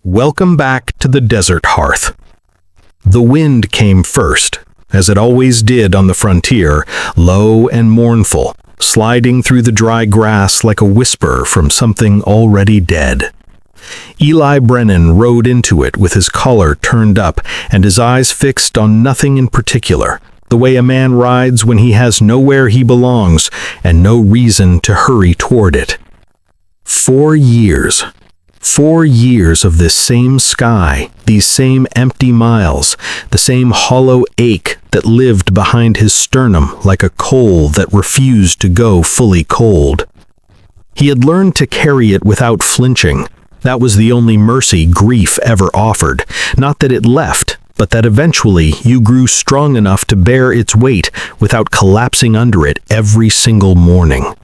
Welcome back to the desert hearth. The wind came first, as it always did on the frontier, low and mournful, sliding through the dry grass like a whisper from something already dead. Eli Brennan rode into it with his collar turned up and his eyes fixed on nothing in particular, the way a man rides when he has nowhere he belongs and no reason to hurry toward it. 4 years. 4 years of this same sky, these same empty miles, the same hollow ache that lived behind his sternum like a coal that refused to go fully cold. He had learned to carry it without flinching. That was the only mercy grief ever offered. Not that it left, but that eventually you grew strong enough to bear its weight without collapsing under it every single morning.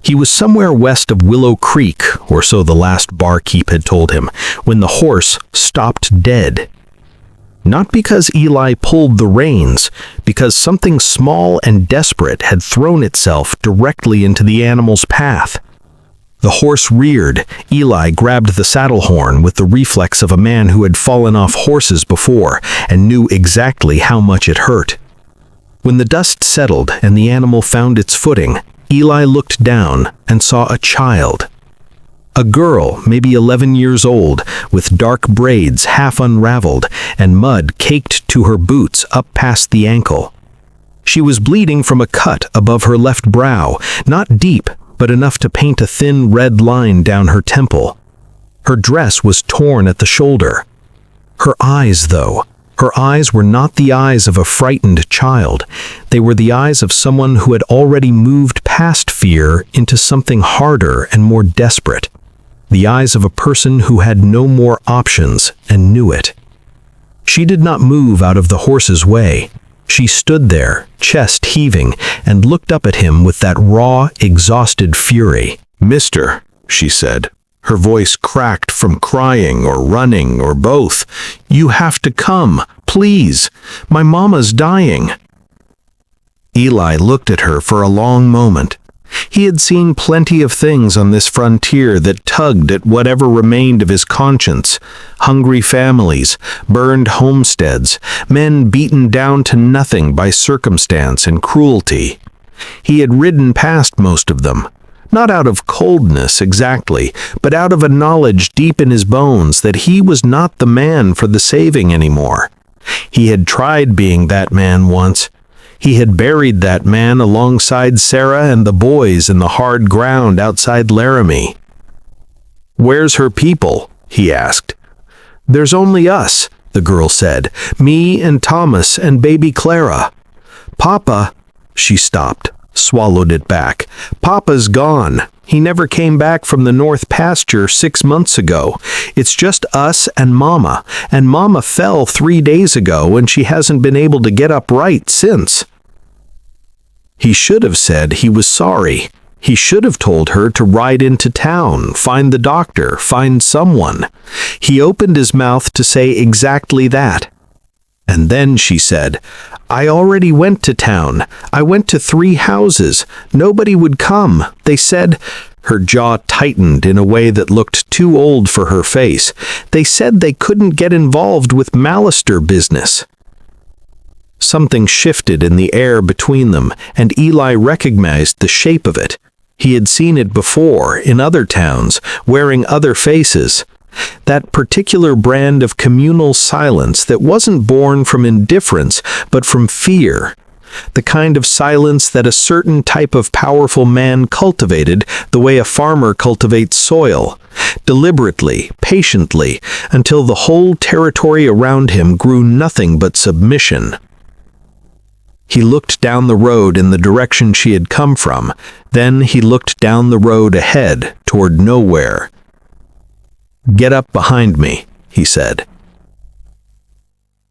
He was somewhere west of Willow Creek, or so the last barkeep had told him, when the horse stopped dead. Not because Eli pulled the reins, because something small and desperate had thrown itself directly into the animal's path. The horse reared. Eli grabbed the saddle horn with the reflex of a man who had fallen off horses before and knew exactly how much it hurt. When the dust settled and the animal found its footing, Eli looked down and saw a child. A girl, maybe 11 years old, with dark braids half unraveled and mud caked to her boots up past the ankle. She was bleeding from a cut above her left brow, not deep, but enough to paint a thin red line down her temple. Her dress was torn at the shoulder. Her eyes, though, her eyes were not the eyes of a frightened child. They were the eyes of someone who had already moved past fear into something harder and more desperate. The eyes of a person who had no more options and knew it. She did not move out of the horse's way. She stood there, chest heaving, and looked up at him with that raw, exhausted fury. "Mister," she said. Her voice cracked from crying or running or both. "You have to come, please. My mama's dying." Eli looked at her for a long moment. He had seen plenty of things on this frontier that tugged at whatever remained of his conscience. Hungry families, burned homesteads, men beaten down to nothing by circumstance and cruelty. He had ridden past most of them. Not out of coldness exactly, but out of a knowledge deep in his bones that he was not the man for the saving anymore. He had tried being that man once. He had buried that man alongside Sarah and the boys in the hard ground outside Laramie. "Where's her people?" he asked. "There's only us," the girl said. "Me and Thomas and baby Clara. Papa," she stopped, swallowed it back. "Papa's gone. He never came back from the north pasture 6 months ago. It's just us and Mama fell 3 days ago and she hasn't been able to get up right since." He should have said he was sorry. He should have told her to ride into town, find the doctor, find someone. He opened his mouth to say exactly that. And then she said, "I already went to town. I went to 3 houses. Nobody would come. They said—" Her jaw tightened in a way that looked too old for her face. "They said they couldn't get involved with Mallister business." Something shifted in the air between them, and Eli recognized the shape of it. He had seen it before, in other towns, wearing other faces. That particular brand of communal silence that wasn't born from indifference, but from fear. The kind of silence that a certain type of powerful man cultivated the way a farmer cultivates soil, deliberately, patiently, until the whole territory around him grew nothing but submission. He looked down the road in the direction she had come from. Then he looked down the road ahead, toward nowhere. "Get up behind me," he said.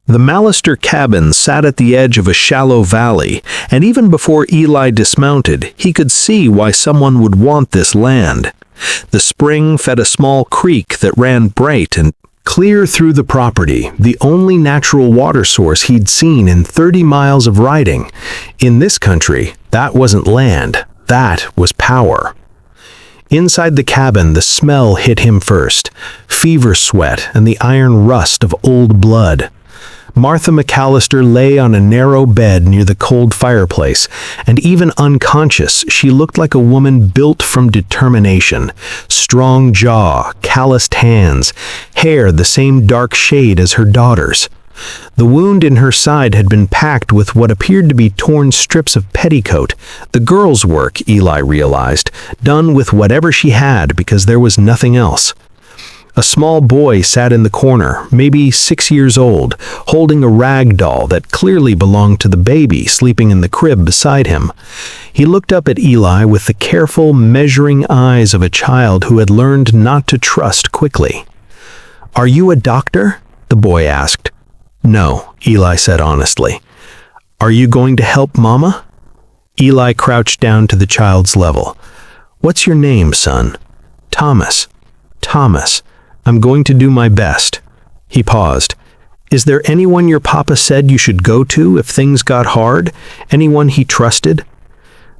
The Mallister cabin sat at the edge of a shallow valley, and even before Eli dismounted, he could see why someone would want this land. The spring fed a small creek that ran bright and clear through the property, the only natural water source he'd seen in 30 miles of riding. In this country, that wasn't land, that was power. Inside the cabin, the smell hit him first, fever sweat and the iron rust of old blood. Martha Mallister lay on a narrow bed near the cold fireplace, and even unconscious, she looked like a woman built from determination. Strong jaw, calloused hands, hair the same dark shade as her daughter's. The wound in her side had been packed with what appeared to be torn strips of petticoat, the girl's work, Eli realized, done with whatever she had because there was nothing else. A small boy sat in the corner, maybe 6 years old, holding a rag doll that clearly belonged to the baby sleeping in the crib beside him. He looked up at Eli with the careful, measuring eyes of a child who had learned not to trust quickly. "Are you a doctor?" the boy asked. "No," Eli said honestly. "Are you going to help Mama?" Eli crouched down to the child's level. "What's your name, son?" "Thomas." "Thomas. I'm going to do my best." He paused. "Is there anyone your papa said you should go to if things got hard? Anyone he trusted?"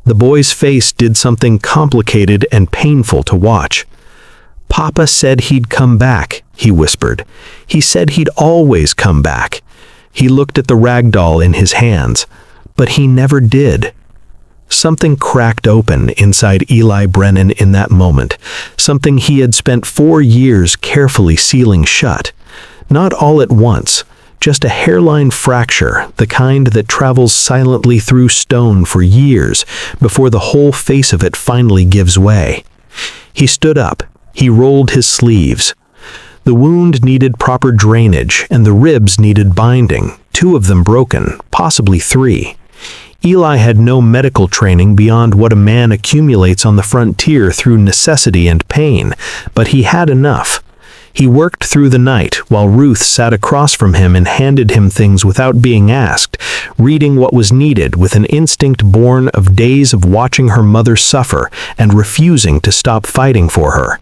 The boy's face did something complicated and painful to watch. "Papa said he'd come back," he whispered. "He said he'd always come back." He looked at the rag doll in his hands, but he never did. Something cracked open inside Eli Brennan in that moment, something he had spent 4 years carefully sealing shut. Not all at once, just a hairline fracture, the kind that travels silently through stone for years before the whole face of it finally gives way. He stood up. He rolled his sleeves. The wound needed proper drainage, and the ribs needed binding, 2 of them broken, possibly 3. Eli had no medical training beyond what a man accumulates on the frontier through necessity and pain, but he had enough. He worked through the night while Ruth sat across from him and handed him things without being asked, reading what was needed with an instinct born of days of watching her mother suffer and refusing to stop fighting for her.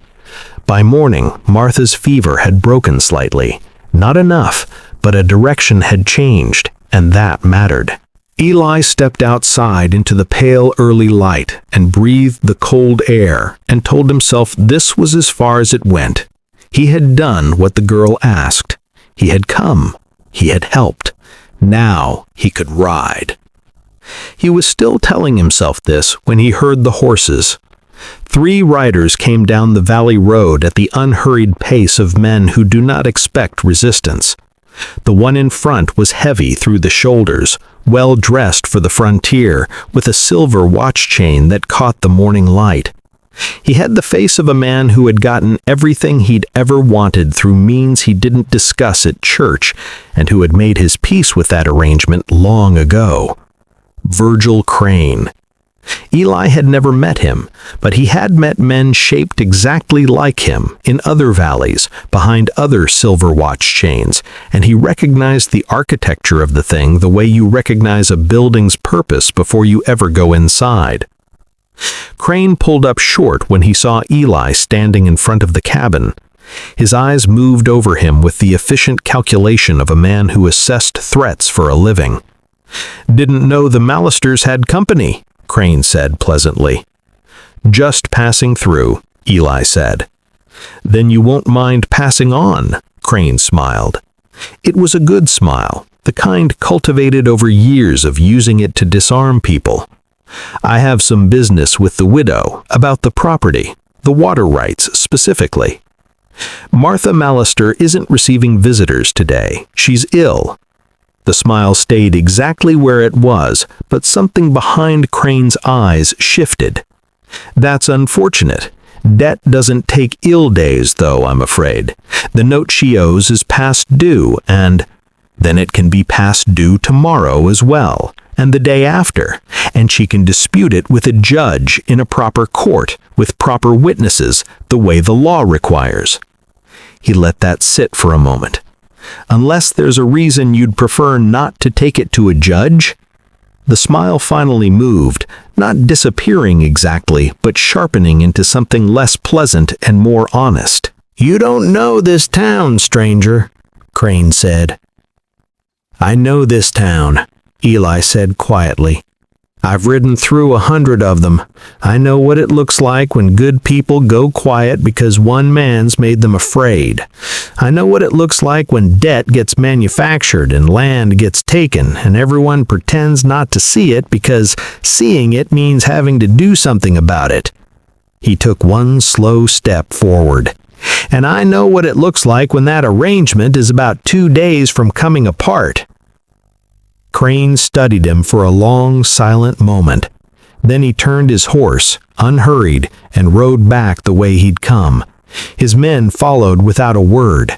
By morning, Martha's fever had broken slightly. Not enough, but a direction had changed, and that mattered. Eli stepped outside into the pale early light and breathed the cold air and told himself this was as far as it went. He had done what the girl asked. He had come. He had helped. Now he could ride. He was still telling himself this when he heard the horses. 3 riders came down the valley road at the unhurried pace of men who do not expect resistance. The one in front was heavy through the shoulders, well dressed for the frontier, with a silver watch chain that caught the morning light. He had the face of a man who had gotten everything he'd ever wanted through means he didn't discuss at church, and who had made his peace with that arrangement long ago. Virgil Crane. Eli had never met him, but he had met men shaped exactly like him in other valleys, behind other silver watch chains, and he recognized the architecture of the thing the way you recognize a building's purpose before you ever go inside. Crane pulled up short when he saw Eli standing in front of the cabin. His eyes moved over him with the efficient calculation of a man who assessed threats for a living. "Didn't know the Mallisters had company," Crane said pleasantly. "Just passing through," Eli said. "Then you won't mind passing on," Crane smiled. It was a good smile, the kind cultivated over years of using it to disarm people. "I have some business with the widow about the property, the water rights specifically. Martha Mallister isn't receiving visitors today. She's ill." The smile stayed exactly where it was, but something behind Crane's eyes shifted. "That's unfortunate. Debt doesn't take ill days, though, I'm afraid. The note she owes is past due, and then it can be past due tomorrow as well, and the day after, and she can dispute it with a judge in a proper court, with proper witnesses, the way the law requires." He let that sit for a moment. "Unless there's a reason you'd prefer not to take it to a judge?" The smile finally moved, not disappearing exactly, but sharpening into something less pleasant and more honest. "You don't know this town, stranger," Crane said. "I know this town," Eli said quietly. I've ridden through 100 of them. I know what it looks like when good people go quiet because one man's made them afraid. I know what it looks like when debt gets manufactured and land gets taken and everyone pretends not to see it because seeing it means having to do something about it. He took one slow step forward. And I know what it looks like when that arrangement is about 2 days from coming apart. Crane studied him for a long, silent moment. Then he turned his horse, unhurried, and rode back the way he'd come. His men followed without a word.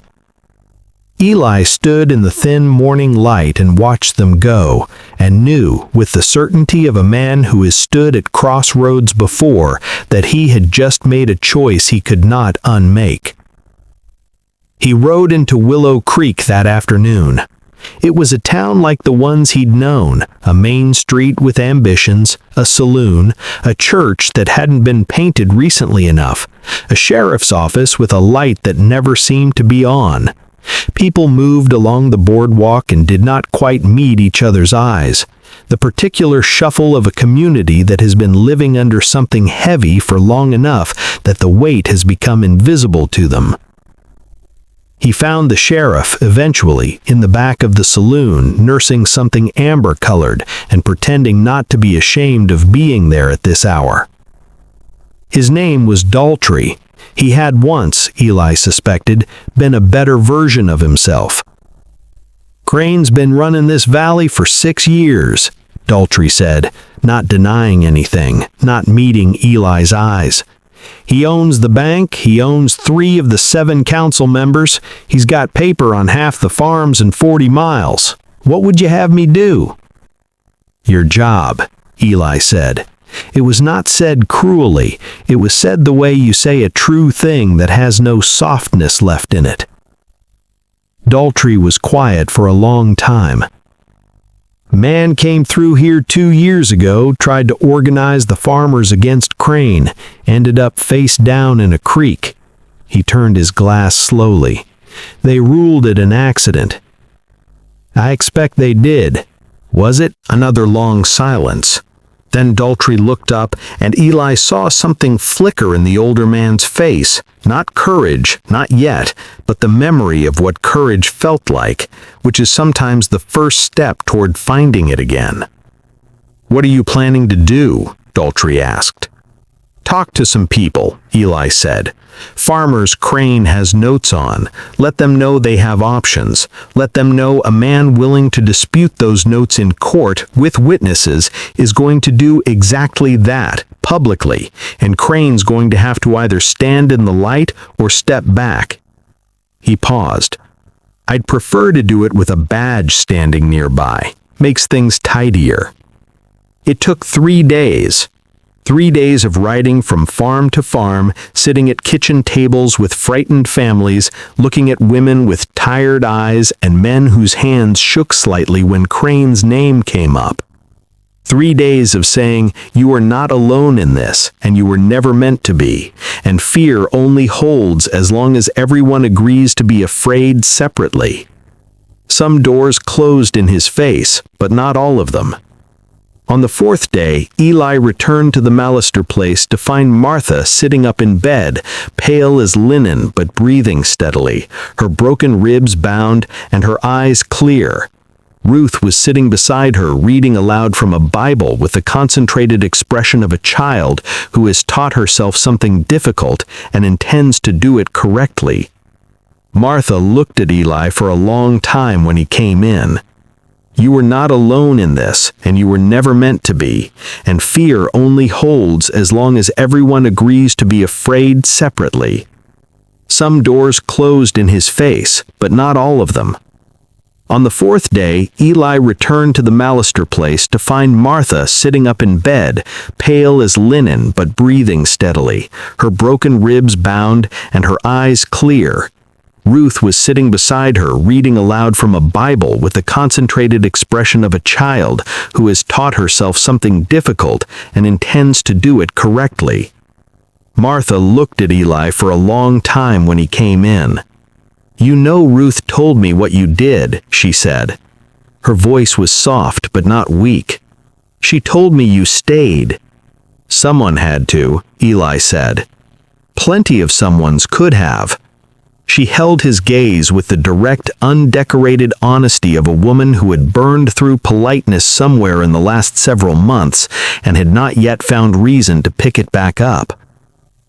Eli stood in the thin morning light and watched them go, and knew, with the certainty of a man who has stood at crossroads before, that he had just made a choice he could not unmake. He rode into Willow Creek that afternoon. It was a town like the ones he'd known, a main street with ambitions, a saloon, a church that hadn't been painted recently enough, a sheriff's office with a light that never seemed to be on. People moved along the boardwalk and did not quite meet each other's eyes, the particular shuffle of a community that has been living under something heavy for long enough that the weight has become invisible to them. He found the sheriff, eventually, in the back of the saloon, nursing something amber-colored and pretending not to be ashamed of being there at this hour. His name was Daltrey. He had once, Eli suspected, been a better version of himself. "Crane's been running this valley for 6 years, Daltrey said, not denying anything, not meeting Eli's eyes. "He owns the bank, he owns 3 of the 7 council members, he's got paper on half the farms in 40 miles. What would you have me do?" "Your job," Eli said. It was not said cruelly, it was said the way you say a true thing that has no softness left in it. Daltrey was quiet for a long time. "Man came through here 2 years ago, tried to organize the farmers against Crane, ended up face down in a creek." He turned his glass slowly. "They ruled it an accident." "I expect they did. Was it?" Another long silence. Then Daltrey looked up, and Eli saw something flicker in the older man's face. Not courage, not yet, but the memory of what courage felt like, which is sometimes the first step toward finding it again. "What are you planning to do?" Daltrey asked. "Talk to some people," Eli said. "Farmers Crane has notes on. Let them know they have options. Let them know a man willing to dispute those notes in court with witnesses is going to do exactly that, publicly, and Crane's going to have to either stand in the light or step back." He paused. "I'd prefer to do it with a badge standing nearby. Makes things tidier." It took 3 days. 3 days of riding from farm to farm, sitting at kitchen tables with frightened families, looking at women with tired eyes and men whose hands shook slightly when Crane's name came up. 3 days of saying, "You are not alone in this, and you were never meant to be, and fear only holds as long as everyone agrees to be afraid separately." Some doors closed in his face, but not all of them. On the 4th day, Eli returned to the Mallister place to find Martha sitting up in bed, pale as linen but breathing steadily, her broken ribs bound and her eyes clear. Ruth was sitting beside her, reading aloud from a Bible with the concentrated expression of a child who has taught herself something difficult and intends to do it correctly. Martha looked at Eli for a long time when he came in. "You were not alone in this, and you were never meant to be, and fear only holds as long as everyone agrees to be afraid separately." Some doors closed in his face, but not all of them. On the 4th day, Eli returned to the Mallister place to find Martha sitting up in bed, pale as linen but breathing steadily, her broken ribs bound and her eyes clear. Ruth was sitting beside her, reading aloud from a Bible with the concentrated expression of a child who has taught herself something difficult and intends to do it correctly. Martha looked at Eli for a long time when he came in. "You know Ruth told me what you did," she said. Her voice was soft but not weak. She told me you stayed. Someone had to, Eli said. Plenty of someones could have. She held his gaze with the direct, undecorated honesty of a woman who had burned through politeness somewhere in the last several months and had not yet found reason to pick it back up.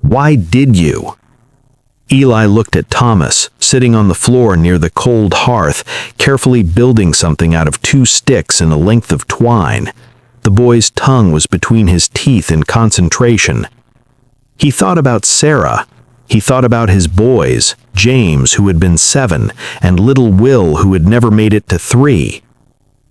Why did you? Eli looked at Thomas, sitting on the floor near the cold hearth, carefully building something out of 2 sticks and a length of twine. The boy's tongue was between his teeth in concentration. He thought about Sarah. He thought about his boys, James, who had been 7, and little Will, who had never made it to 3.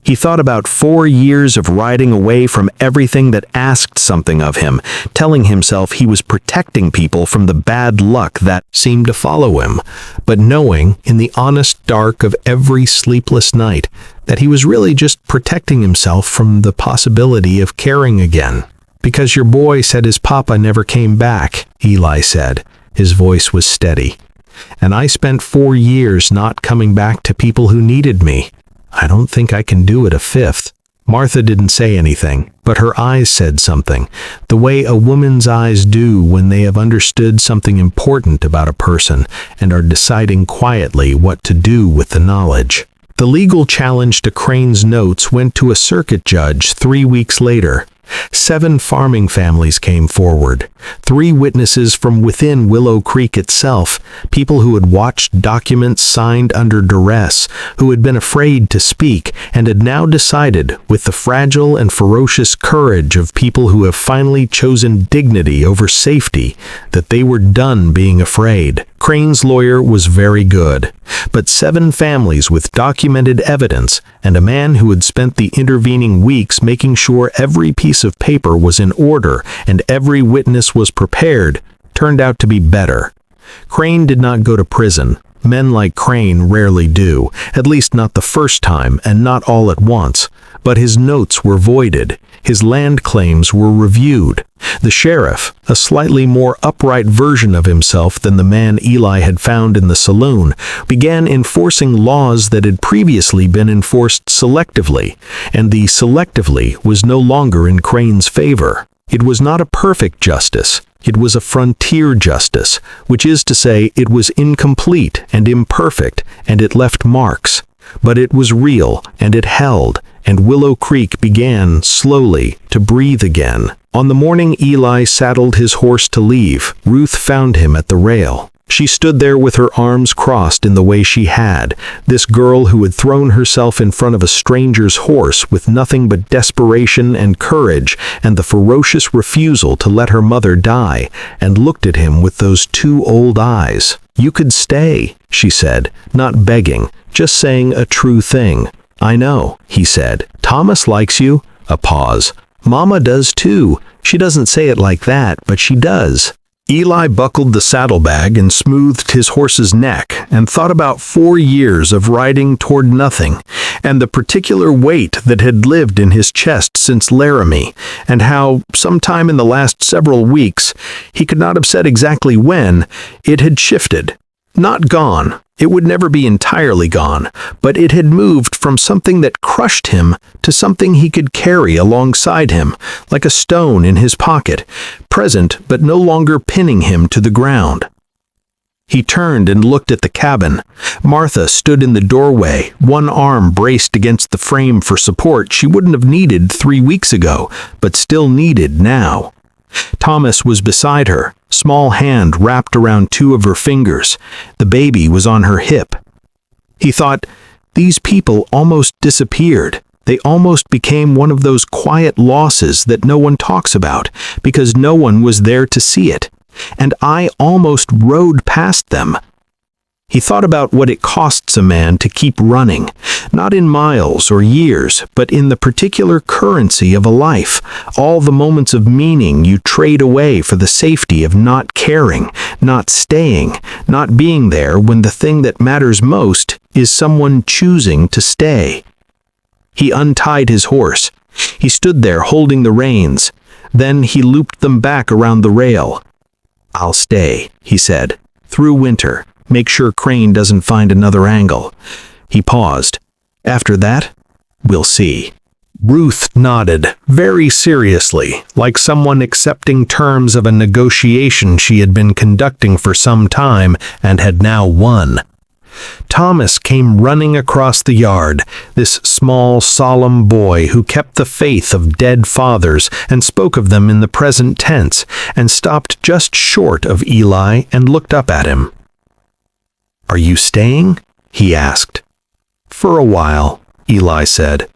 He thought about 4 years of riding away from everything that asked something of him, telling himself he was protecting people from the bad luck that seemed to follow him, but knowing, in the honest dark of every sleepless night, that he was really just protecting himself from the possibility of caring again. Because your boy said his papa never came back, Eli said. His voice was steady. And I spent 4 years not coming back to people who needed me. I don't think I can do it a 5th. Martha didn't say anything, but her eyes said something, the way a woman's eyes do when they have understood something important about a person and are deciding quietly what to do with the knowledge. The legal challenge to Crane's notes went to a circuit judge 3 weeks later. 7 farming families came forward, 3 witnesses from within Willow Creek itself, people who had watched documents signed under duress, who had been afraid to speak, and had now decided, with the fragile and ferocious courage of people who have finally chosen dignity over safety, that they were done being afraid. Crane's lawyer was very good, but 7 families with documented evidence and a man who had spent the intervening weeks making sure every piece of paper was in order and every witness was prepared turned out to be better. Crane did not go to prison. Men like Crane rarely do, at least not the first time and not all at once. But his notes were voided. His land claims were reviewed. The sheriff, a slightly more upright version of himself than the man Eli had found in the saloon, began enforcing laws that had previously been enforced selectively, and the selectively was no longer in Crane's favor. It was not a perfect justice. It was a frontier justice, which is to say it was incomplete and imperfect, and it left marks. But it was real, and it held, and Willow Creek began, slowly, to breathe again. On the morning Eli saddled his horse to leave, Ruth found him at the rail. She stood there with her arms crossed in the way she had, this girl who had thrown herself in front of a stranger's horse with nothing but desperation and courage and the ferocious refusal to let her mother die, and looked at him with those 2 old eyes. "You could stay," she said, not begging, just saying a true thing. "I know," he said. "Thomas likes you." A pause. "Mama does too. She doesn't say it like that, but she does." Eli buckled the saddlebag and smoothed his horse's neck and thought about 4 years of riding toward nothing, and the particular weight that had lived in his chest since Laramie, and how, sometime in the last several weeks, he could not have said exactly when, it had shifted. Not gone. It would never be entirely gone, but it had moved from something that crushed him to something he could carry alongside him, like a stone in his pocket, present but no longer pinning him to the ground. He turned and looked at the cabin. Martha stood in the doorway, one arm braced against the frame for support she wouldn't have needed 3 weeks ago, but still needed now. Thomas was beside her, small hand wrapped around 2 of her fingers. The baby was on her hip. He thought, these people almost disappeared. They almost became one of those quiet losses that no one talks about, because no one was there to see it. And I almost rode past them. He thought about what it costs a man to keep running, not in miles or years, but in the particular currency of a life, all the moments of meaning you trade away for the safety of not caring, not staying, not being there when the thing that matters most is someone choosing to stay. He untied his horse. He stood there holding the reins. Then he looped them back around the rail. "I'll stay," he said, "through winter. Make sure Crane doesn't find another angle." He paused. "After that, we'll see." Ruth nodded, very seriously, like someone accepting terms of a negotiation she had been conducting for some time and had now won. Thomas came running across the yard, this small, solemn boy who kept the faith of dead fathers and spoke of them in the present tense, and stopped just short of Eli and looked up at him. "Are you staying?" he asked. "For a while," Eli said.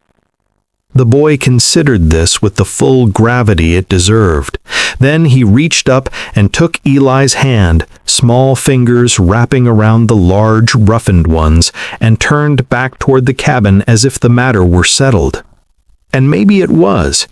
The boy considered this with the full gravity it deserved. Then he reached up and took Eli's hand, small fingers wrapping around the large, roughened ones, and turned back toward the cabin as if the matter were settled. And maybe it was,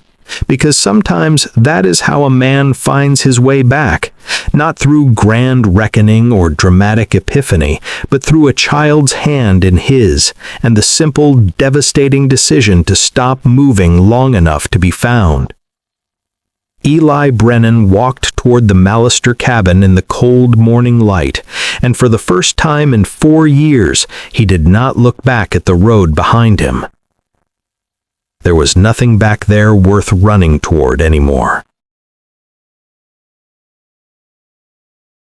because sometimes that is how a man finds his way back, not through grand reckoning or dramatic epiphany, but through a child's hand in his, and the simple, devastating decision to stop moving long enough to be found. Eli Brennan walked toward the Mallister cabin in the cold morning light, and for the first time in 4 years, he did not look back at the road behind him. There was nothing back there worth running toward anymore.